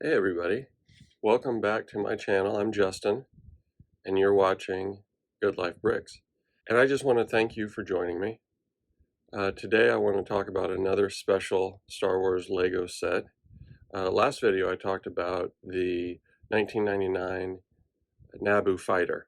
Hey everybody, welcome back to my channel. I'm Justin and you're watching Good Life Bricks. And I just want to thank you for joining me. Today I want to talk about another special Star Wars Lego set. Last video I talked about the 1999 Naboo fighter.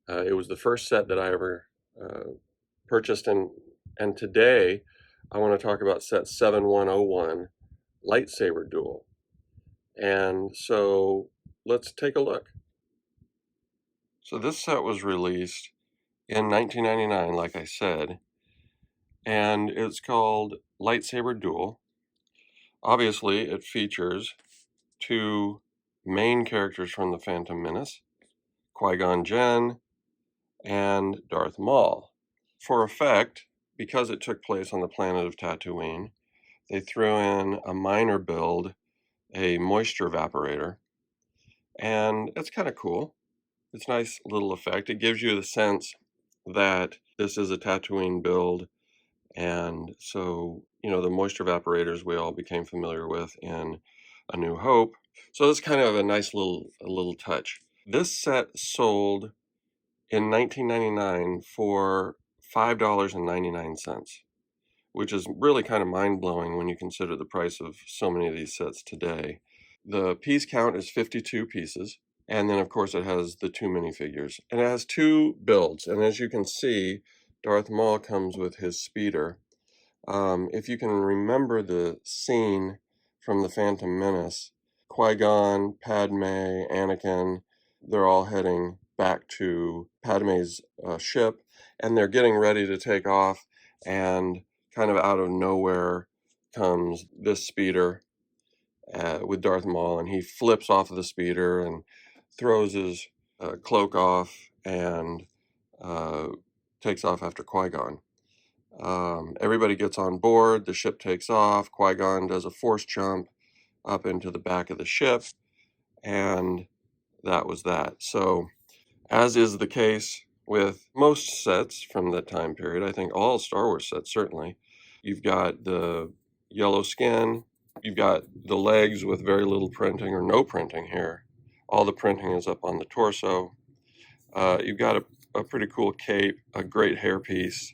It was the first set that I ever purchased, and today I want to talk about set 7101 Lightsaber Duel. And so let's take a look. So this set was released in 1999, like I said, and it's called Lightsaber Duel. Obviously, it features two main characters from The Phantom Menace, Qui-Gon Jinn and Darth Maul. For effect, because it took place on the planet of Tatooine, they threw in a minor build, a moisture evaporator, and it's kind of cool. It's a nice little effect. It gives you the sense that this is a Tatooine build, and so, you know, the moisture evaporators we all became familiar with in A New Hope. So it's kind of a nice little touch. This set sold in 1999 for $5.99, which is really kind of mind-blowing when you consider the price of so many of these sets today. The piece count is 52 pieces. And then, of course, it has the two minifigures. And it has two builds. And as you can see, Darth Maul comes with his speeder. If you can remember the scene from The Phantom Menace, Qui-Gon, Padme, Anakin, they're all heading back to Padme's ship. And they're getting ready to take off. And kind of out of nowhere comes this speeder with Darth Maul. And he flips off of the speeder and throws his cloak off and takes off after Qui-Gon. Everybody gets on board, the ship takes off, Qui-Gon does a force jump up into the back of the ship, and that was that. So, as is the case with most sets from that time period, I think all Star Wars sets certainly, you've got the yellow skin, you've got the legs with very little printing or no printing here. All the printing is up on the torso. You've got a pretty cool cape, a great hairpiece,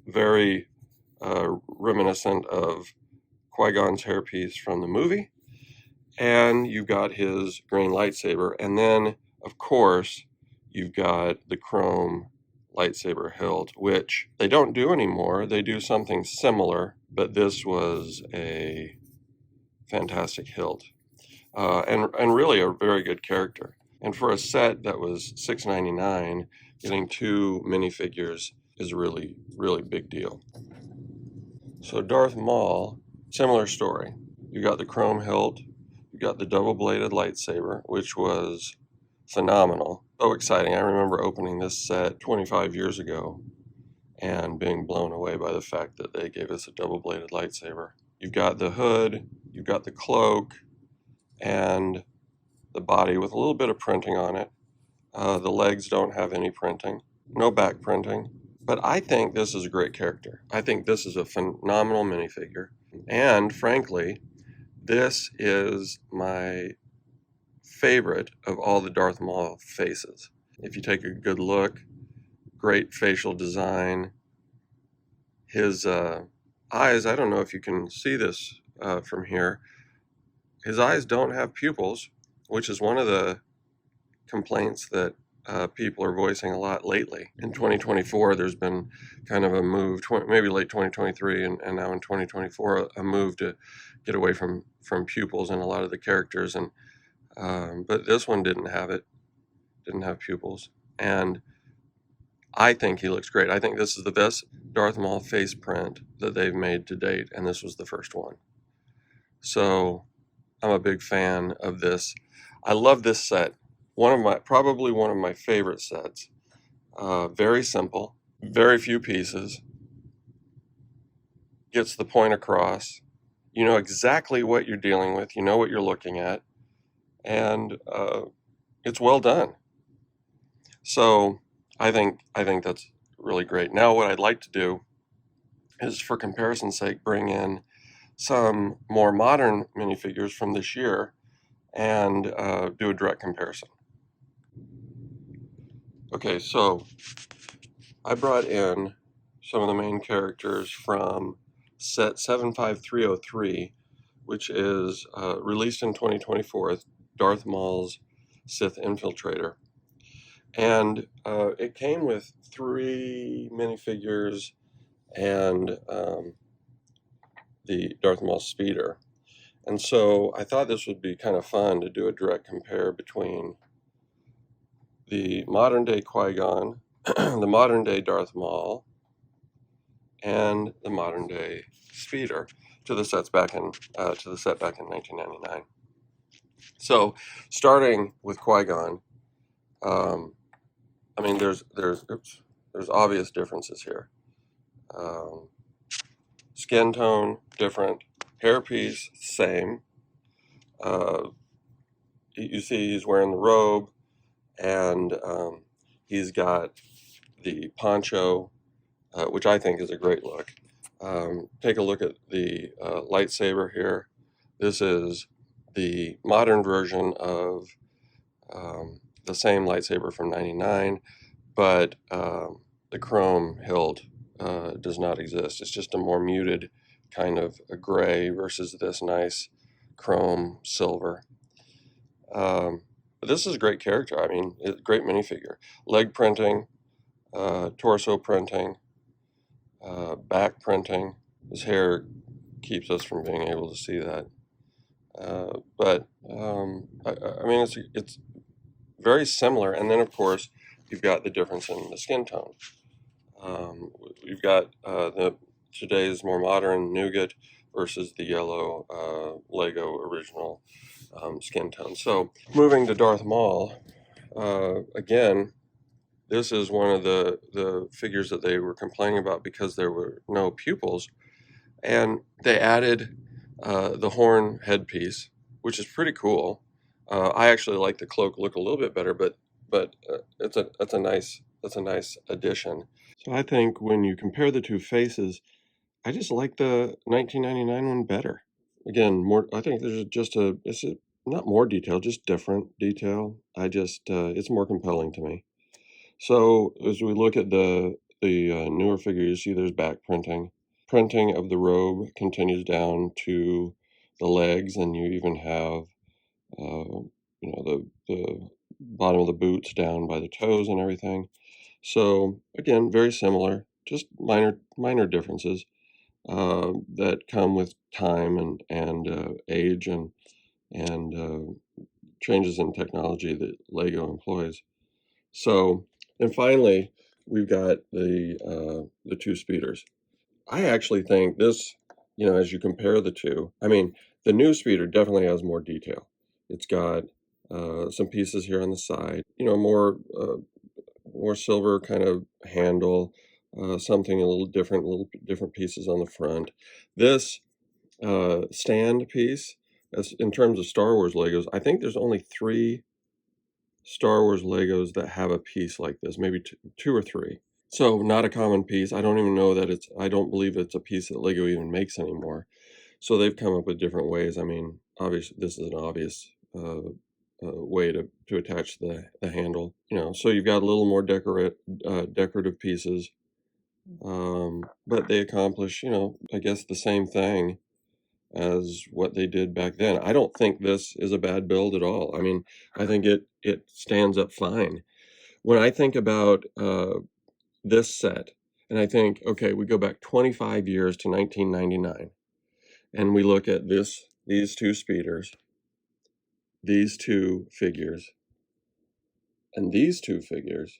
very reminiscent of Qui-Gon's hairpiece from the movie. And you've got his green lightsaber. And then, of course, you've got the chrome lightsaber hilt, which they don't do anymore. They do something similar, but this was a fantastic hilt. And really a very good character. And for a set that was $6.99, getting two minifigures is a really, really big deal. So Darth Maul, similar story. You got the chrome hilt, you got the double-bladed lightsaber, which was phenomenal. So exciting. I remember opening this set 25 years ago and being blown away by the fact that they gave us a double-bladed lightsaber. You've got the hood, you've got the cloak, and the body with a little bit of printing on it. The legs don't have any printing, no back printing. But I think this is a great character. I think this is a phenomenal minifigure. And frankly, this is my favorite of all the Darth Maul faces. If you take a good look, great facial design. His eyes, I don't know if you can see this from here. His eyes don't have pupils, which is one of the complaints that people are voicing a lot lately. In 2024, there's been kind of a move, maybe late 2023 and now in 2024, a move to get away from pupils in a lot of the characters. And but this one didn't have it, didn't have pupils. And I think he looks great. I think this is the best Darth Maul face print that they've made to date, and this was the first one. So I'm a big fan of this. I love this set. Probably one of my favorite sets. Very simple, very few pieces. Gets the point across. You know exactly what you're dealing with. You know what you're looking at, and it's well done. So I think that's really great. Now, what I'd like to do is, for comparison's sake, bring in some more modern minifigures from this year and do a direct comparison. Okay, so I brought in some of the main characters from set 75303, which is released in 2024, Darth Maul's Sith Infiltrator. And it came with 3 minifigures and the Darth Maul speeder. And so I thought this would be kind of fun to do a direct compare between the modern day Qui-Gon, the modern day Darth Maul, and the modern day speeder to the set back in 1999. So starting with Qui-Gon, I mean there's obvious differences here. Skin tone different, hairpiece same. You see he's wearing the robe, and he's got the poncho, which I think is a great look. Take a look at the lightsaber here. This is the modern version of the same lightsaber from '99, but the chrome hilt does not exist. It's just a more muted kind of a gray versus this nice chrome silver. But this is a great character. I mean, great minifigure. Leg printing, torso printing, back printing. His hair keeps us from being able to see that. But I mean, it's very similar. And then, of course, you've got the difference in the skin tone. You've got today's more modern nougat versus the yellow Lego original skin tone. So moving to Darth Maul, again, this is one of the figures that they were complaining about because there were no pupils, and they added the horn headpiece, which is pretty cool. I actually like the cloak look a little bit better, but that's a nice addition. So I think when you compare the two faces, I just like the 1999 one better. Again, more. I think there's it's not more detail, just different detail. It's more compelling to me. So as we look at the newer figure, you see there's back printing. Printing of the robe continues down to the legs, and you even have the bottom of the boots down by the toes and everything. So again, very similar, just minor differences that come with time and age and changes in technology that Lego employs. So, and finally, we've got the 2 speeders. I actually think this, as you compare the two, I mean, the new speeder definitely has more detail. It's got some pieces here on the side, more silver kind of handle, something a little different pieces on the front. This stand piece, as in terms of Star Wars Legos, I think there's only 3 Star Wars Legos that have a piece like this, maybe two or 3. So not a common piece. I don't even know that I don't believe it's a piece that Lego even makes anymore. So they've come up with different ways. I mean, obviously this is an obvious way to attach the handle. So you've got a little more decorative pieces, but they accomplish, I guess the same thing as what they did back then. I don't think this is a bad build at all. I mean, I think it stands up fine. When I think about this set, and I think, okay, we go back 25 years to 1999, and we look at these 2 speeders, these 2 figures, and these 2 figures.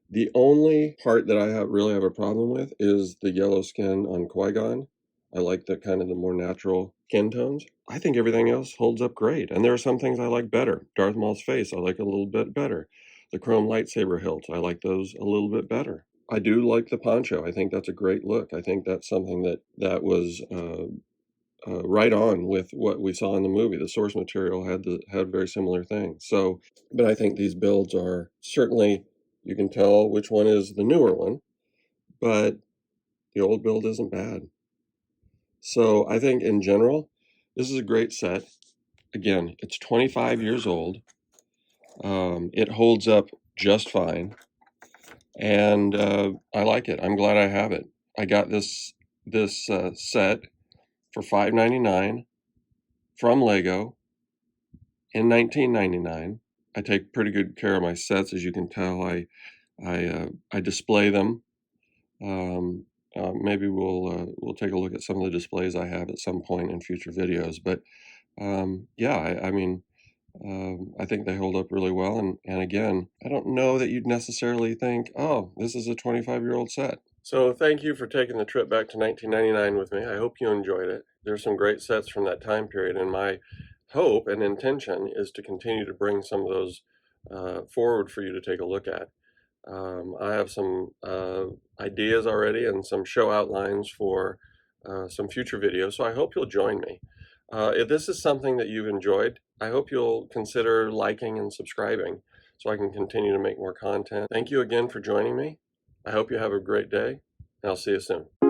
The only part that I really have a problem with is the yellow skin on Qui-Gon. I like the kind of the more natural skin tones. I think everything else holds up great. And there are some things I like better. Darth Maul's face, I like a little bit better. The chrome lightsaber hilts, I like those a little bit better. I do like the poncho. I think that's a great look. I think that's something that was right on with what we saw in the movie. The source material had very similar things. So, but I think these builds are certainly, you can tell which one is the newer one, but the old build isn't bad. So I think in general, this is a great set. Again, it's 25 years old. It holds up just fine, and I like it. I'm glad I have it. I got this set for $5.99 from Lego in 1999. I take pretty good care of my sets, as you can tell. I display them. Maybe we'll take a look at some of the displays I have at some point in future videos. But yeah, I mean, I think they hold up really well. And again, I don't know that you'd necessarily think, oh, this is a 25-year-old set. So thank you for taking the trip back to 1999 with me. I hope you enjoyed it. There's some great sets from that time period, and my hope and intention is to continue to bring some of those forward for you to take a look at. I have some ideas already and some show outlines for some future videos, so I hope you'll join me. If this is something that you've enjoyed, I hope you'll consider liking and subscribing so I can continue to make more content. Thank you again for joining me. I hope you have a great day, and I'll see you soon.